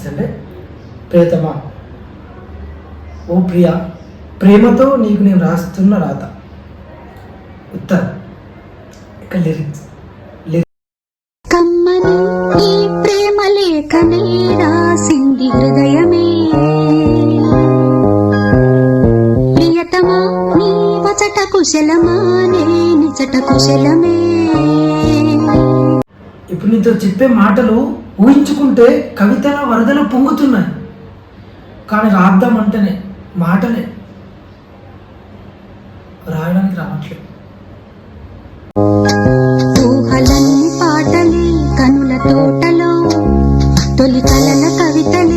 రాసిస్తే, ప్రియతమా, ఓ ప్రియా, ప్రేమతో నీకు నేను రాస్తున్న రాత. ఉత్తరం. ఇక లిరిక్స్. కమ్మని ఈ ప్రేమ లేఖనే రాసింది హృదయమే, ప్రియతమా నీ వచట కుశలమా, నే నిజట కుశలమే. ఇప్పుడు నీతో చెప్పే మాటలు ఊహించుకుంటే కవితల వరదలు పొంగుతున్నాయి, కానీ రాద్దామంటేనే మాటలే రాయడానికి రావట్లేదు. ఊహలన్నీ పాటలే కనుల తోటలో, తొలి కలల కవితలే